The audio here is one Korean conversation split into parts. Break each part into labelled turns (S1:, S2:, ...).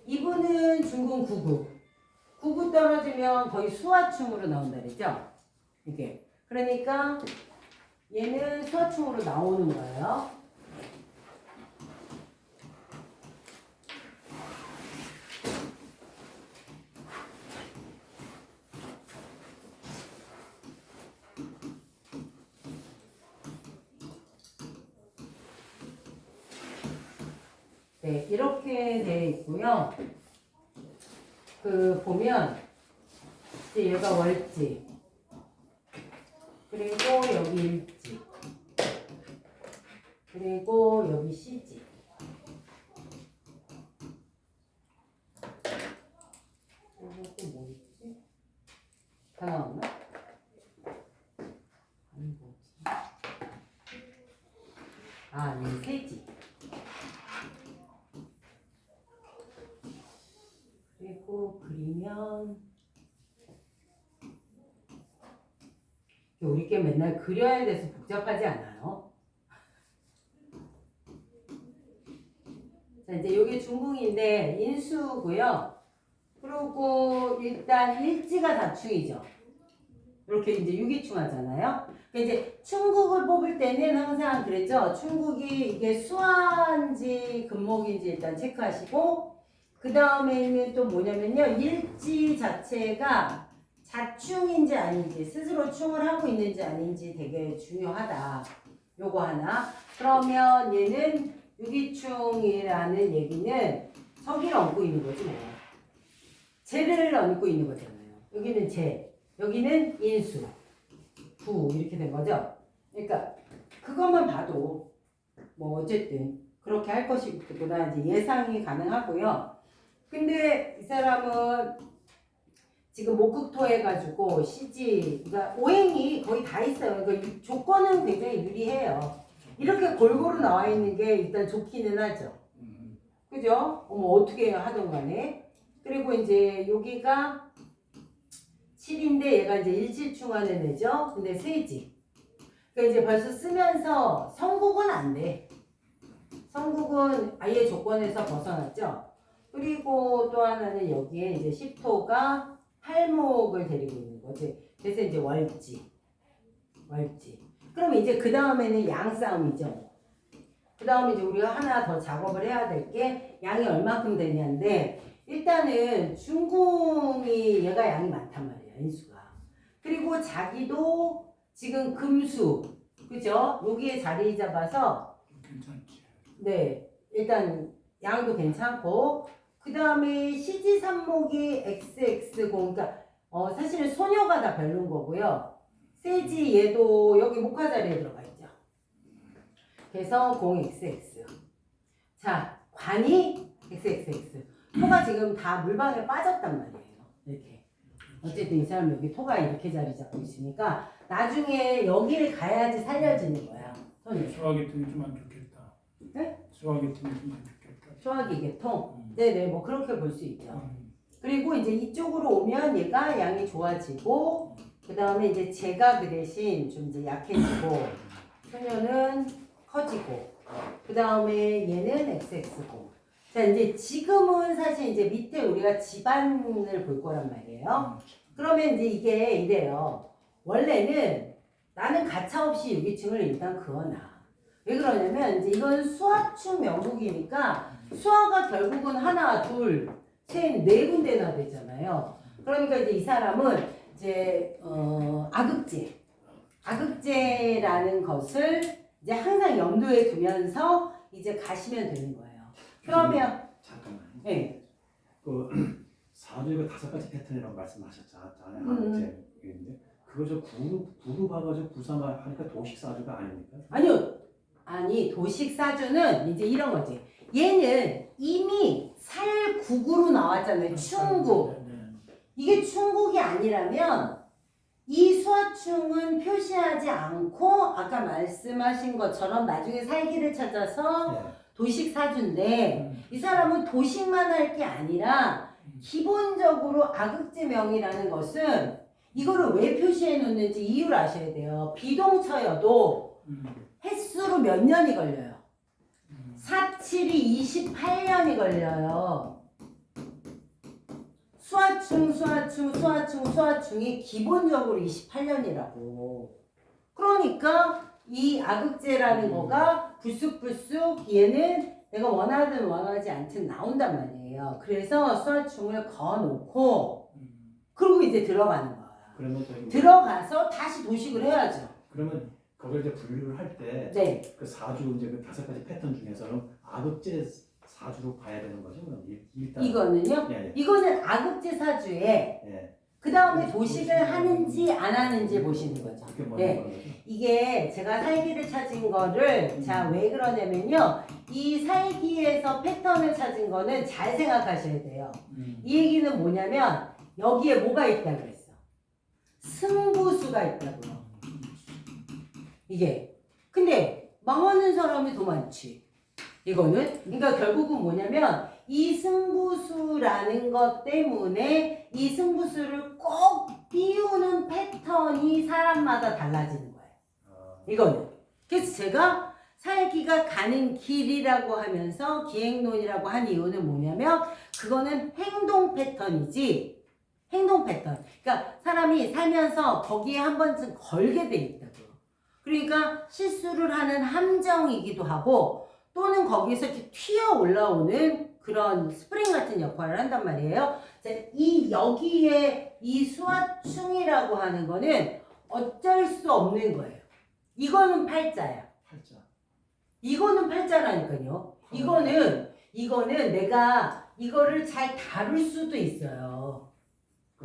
S1: 이분은 중군 9구. 9구 떨어지면 거의 수화충으로 나온다 그랬죠? 이게. 그러니까 얘는 수화충으로 나오는 거예요. 네, 이렇게 되어 있고요. 보면 이제 얘가 월지, 그리고 여기 일지, 그리고 여기 시지. 그리고 또 뭐 있지? 다 나왔나? 아니 뭐지? 네, 세지. 그리고 그리면 우리 게 맨날 그려야 돼서 복잡하지 않아요? 자, 이제 이게 중궁인데 인수고요. 그리고 일단 일지가 다충이죠. 이렇게 이제 유기충 하잖아요. 이제 충국을 뽑을 때는 항상 그랬죠. 충국이 이게 수화인지 금목인지 일단 체크하시고, 그 다음에는 또 뭐냐면요, 일지 자체가 자충인지 아닌지, 스스로 충을 하고 있는지 아닌지 되게 중요하다. 요거 하나. 그러면 얘는 유기충이라는 얘기는 서기를 얹고 있는 거지 뭐. 재를 얹고 있는 거잖아요. 여기는 재, 여기는 인수, 부 이렇게 된 거죠. 그러니까 그것만 봐도 뭐 어쨌든 그렇게 할 것이구나 이제 예상이 가능하고요. 근데 이 사람은 지금 목극토 해가지고 시지, 그러니까 오행이 거의 다 있어요. 그러니까 조건은 굉장히 유리해요. 이렇게 골고루 나와 있는 게 일단 좋기는 하죠. 그죠? 어떻게 하던 간에. 그리고 이제 여기가 7인데 얘가 이제 일지충하는 애죠. 근데 세지. 그러니까 이제 벌써 쓰면서 성국은 안 돼. 성국은 아예 조건에서 벗어났죠. 그리고 또 하나는 여기에 이제 십토가 팔목을 데리고 있는 거지. 그래서 이제 월지. 그러면 이제 그 다음에는 양 싸움이죠. 그 다음에 이제 우리가 하나 더 작업을 해야 될 게 양이 얼마큼 되냐인데, 일단은 중궁이 얘가 양이 많단 말이야, 인수가. 그리고 자기도 지금 금수, 그죠? 여기에 자리 잡아서
S2: 괜찮지.
S1: 네, 일단 양도 괜찮고, 그 다음에 시지산목이 XX공, 그러니까 사실은 소녀가 다 별론 거고요. 세지 얘도 여기 목화 자리에 들어가 있죠. 그래서 0XX. 자, 관이 XXX. 토가 지금 다 물방에 빠졌단 말이에요. 이렇게. 어쨌든 이 사람 여기 토가 이렇게 자리 잡고 있으니까 나중에 여기를 가야지 살려지는 거야. 손이.
S2: 수학의 틈이 좀 안 좋겠다.
S1: 네?
S2: 수학의 틈이 좀 안 좋겠다.
S1: 소화기 계통. 네네, 뭐 그렇게 볼 수 있죠.
S2: 음.
S1: 그리고 이제 이쪽으로 오면 얘가 양이 좋아지고, 그 다음에 이제 제가 그 대신 좀 이제 약해지고, 소녀는 커지고, 그 다음에 얘는 XX고. 자, 이제 지금은 사실 이제 밑에 우리가 집안을 볼 거란 말이에요. 그러면 이제 이게 이래요. 원래는 나는 가차없이 유기층을 일단 그어놔. 왜 그러냐면 이제 이건 수화충 명목이니까 수화가 결국은 하나, 둘, 셋, 네 군데나 되잖아요. 그러니까 이제 이 사람은 이제 악극제라는 것을 이제 항상 염두에 두면서 이제 가시면 되는 거예요. 그러면
S3: 잠깐만.
S1: 네.
S3: 그 사주가 5가지 패턴이라고 말씀하셨잖아요. 악극제인데 그거 저 구로 봐가지고 구상을 하니까 도식 사주가 아닙니까?
S1: 아니요. 아니, 도식 사주는 이제 이런 거지. 얘는 이미 살국으로 나왔잖아요. 충국. 이게 충국이 아니라면 이 수화충은 표시하지 않고 아까 말씀하신 것처럼 나중에 살기를 찾아서
S3: 네.
S1: 도식 사주인데, 이 사람은 도식만 할 게 아니라 기본적으로 악극제명이라는 것은 이거를 왜 표시해 놓는지 이유를 아셔야 돼요. 비동처여도 횟수로 몇 년이 걸려요. 4, 7이 28년이 걸려요. 수화충이 기본적으로 28년이라고. 그러니까 이 아극제라는 거가 불쑥불쑥 얘는 내가 원하든 원하지 않든 나온단 말이에요. 그래서 수화충을 그어놓고 그리고 이제 들어가는 거야.
S3: 그러면 저희
S1: 들어가서 다시 도식을 해야죠.
S3: 그러면 그걸 이제 분류를 할 때
S1: 네.
S3: 그 4주 이제 그 5가지 패턴 중에서는 아급제 4주로 봐야 되는 거죠. 그럼 일단
S1: 이거는요.
S3: 예,
S1: 이거는 아극제 사주에
S3: 예.
S1: 그 다음에 도식을 하는지 안 하는지 보시는 거죠.
S3: 그게
S1: 네.
S3: 뭐는 거죠?
S1: 이게 제가 살기를 찾은 거를 자 왜 그러냐면요. 이 살기에서 패턴을 찾은 거는 잘 생각하셔야 돼요. 이 얘기는 뭐냐면 여기에 뭐가 있다고 그랬어? 승부수가 있다고요. 이게 근데 망하는 사람이 더 많지. 이거는 그러니까 결국은 뭐냐면 이 승부수라는 것 때문에 이 승부수를 꼭 띄우는 패턴이 사람마다 달라지는 거예요. 이거는. 그래서 제가 살기가 가는 길이라고 하면서 기행론이라고 한 이유는 뭐냐면 그거는 행동 패턴이지. 행동 패턴. 그러니까 사람이 살면서 거기에 한 번쯤 걸게 돼 있다고요. 그러니까 실수를 하는 함정이기도 하고 또는 거기에서 이렇게 튀어 올라오는 그런 스프링 같은 역할을 한단 말이에요. 이 여기에 이 수화충이라고 하는 거는 어쩔 수 없는 거예요. 이거는 팔자야.
S3: 팔자.
S1: 이거는 팔자라니까요. 이거는 내가 이거를 잘 다룰 수도 있어요.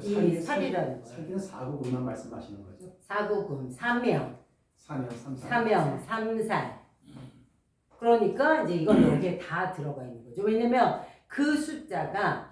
S1: 이 살이라는 거.
S3: 살기는 4구금만 말씀하시는 거죠?
S1: 사구금, 사명,
S3: 사명, 삼살.
S1: 사명, 삼살. 그러니까 이제 이건 여기에 다 들어가 있는 거죠. 왜냐면 그 숫자가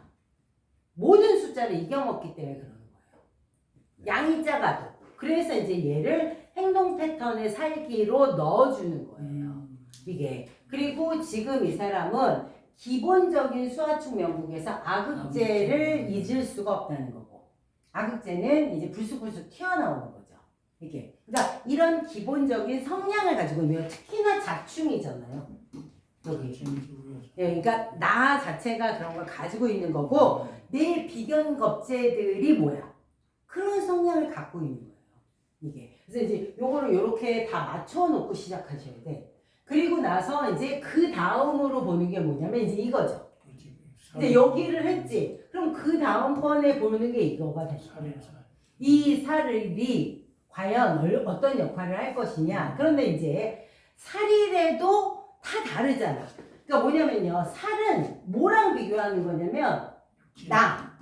S1: 모든 숫자를 이겨먹기 때문에 그러는 거예요. 양이 작아도. 그래서 이제 얘를 행동 패턴의 살기로 넣어주는 거예요. 이게. 그리고 지금 이 사람은 기본적인 수화축 명국에서 아극제를 잊을 수가 없다는 거고. 아극제는 이제 불쑥불쑥 튀어나오는 거죠. 이게. 그러니까 이런 기본적인 성향을 가지고 있네요. 특히나 자충이잖아요. 여기. 예, 그러니까 나 자체가 그런 걸 가지고 있는 거고 내 비견겁제들이 뭐야? 그런 성향을 갖고 있는 거예요. 이게. 그래서 이제 요거를 요렇게 다 맞춰놓고 시작하셔야 돼. 그리고 나서 이제 그 다음으로 보는 게 뭐냐면 이제 이거죠. 근데 여기를 했지. 그럼 그 다음번에 보는 게 이거가 돼. 이 살이 과연 어떤 역할을 할 것이냐. 그런데 이제 살이라도 다 다르잖아. 그러니까 뭐냐면요. 살은 뭐랑 비교하는 거냐면 나.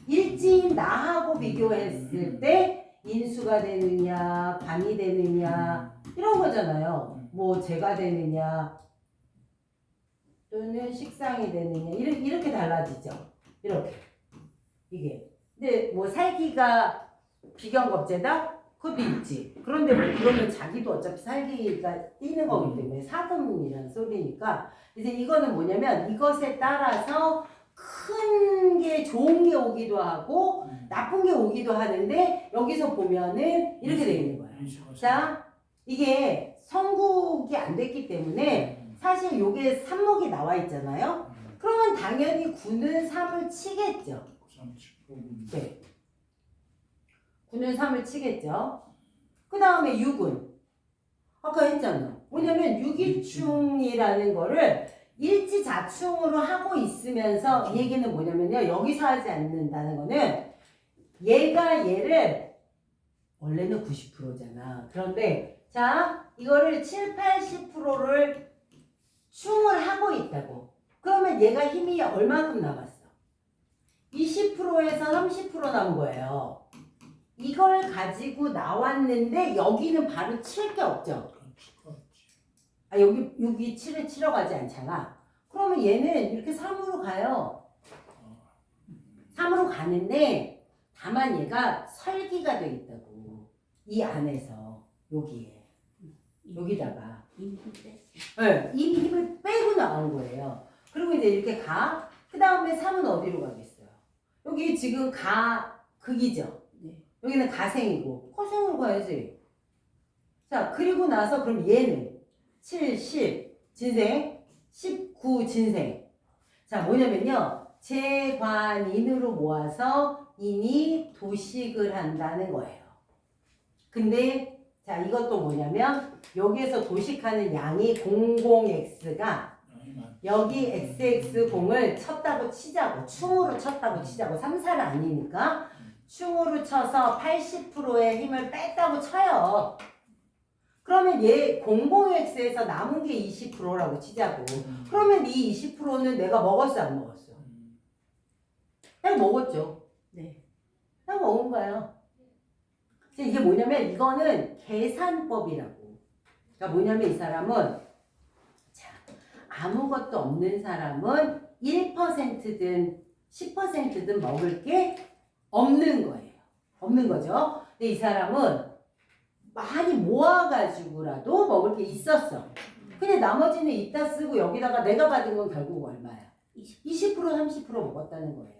S1: 일지인 나하고 비교했을 때 인수가 되느냐, 관이 되느냐 이런 거잖아요. 뭐 재가 되느냐 또는 식상이 되느냐 이렇게 달라지죠. 이렇게. 이게. 근데 뭐 살기가 비견겁제다? 그것도 있지. 그런데 뭐 그러면 자기도 어차피 살기가 뛰는 거기 때문에 사금이라는 소리니까 이제 이거는 뭐냐면 이것에 따라서 큰 게 좋은 게 오기도 하고 나쁜 게 오기도 하는데 여기서 보면은 이렇게 되어 있는 거예요. 자, 이게 성국이 안 됐기 때문에 사실 요게 삼목이 나와 있잖아요. 그러면 당연히 9는 3을 치겠죠. 네. 9는 3을 치겠죠. 그 다음에 6은 아까 했잖아. 뭐냐면 유기충이라는 거를 일지자충으로 하고 있으면서 이 얘기는 뭐냐면요. 여기서 하지 않는다는 거는 얘가 얘를 원래는 90%잖아. 그런데 자 이거를 7, 80%를 충을 하고 있다고. 그러면 얘가 힘이 얼마큼 남았어? 20%에서 30% 남은 거예요. 이걸 가지고 나왔는데 여기는 바로 칠 게 없죠. 아 여기 7에 치러 가지 않잖아. 그러면 얘는 이렇게 3으로 가요. 3으로 가는데 다만 얘가 설기가 돼 있다고. 이 안에서 여기에 여기다가 네, 이 힘을 빼고 나온 거예요. 그리고 이제 이렇게 가. 그 다음에 3은 어디로 가겠어요? 여기 지금 극이죠. 여기는 가생이고 허생으로 가야지. 자 그리고 나서 그럼 얘는 7, 10 진생 19 진생. 자 뭐냐면요 재관인으로 모아서 인이 도식을 한다는 거예요. 근데 자 이것도 뭐냐면 여기에서 도식하는 양이 00x가 여기 xx0을 쳤다고 치자고 충으로 쳤다고 치자고 3, 4는 아니니까 충으로 쳐서 80%의 힘을 뺐다고 쳐요. 그러면 얘 00x에서 남은 게 20%라고 치자고. 그러면 이 20%는 내가 먹었어 안 먹었어? 내가 먹었죠.
S4: 네.
S1: 내가 먹은 거예요. 이게 뭐냐면 이거는 계산법이라고. 그러니까 뭐냐면 이 사람은 자 아무것도 없는 사람은 1%든 10%든 먹을 게 없는 거예요. 없는 거죠. 근데 이 사람은 많이 모아가지고라도 먹을 게 있었어. 근데 나머지는 이따 쓰고 여기다가 내가 받은 건 결국 얼마야? 20% 30% 먹었다는 거예요.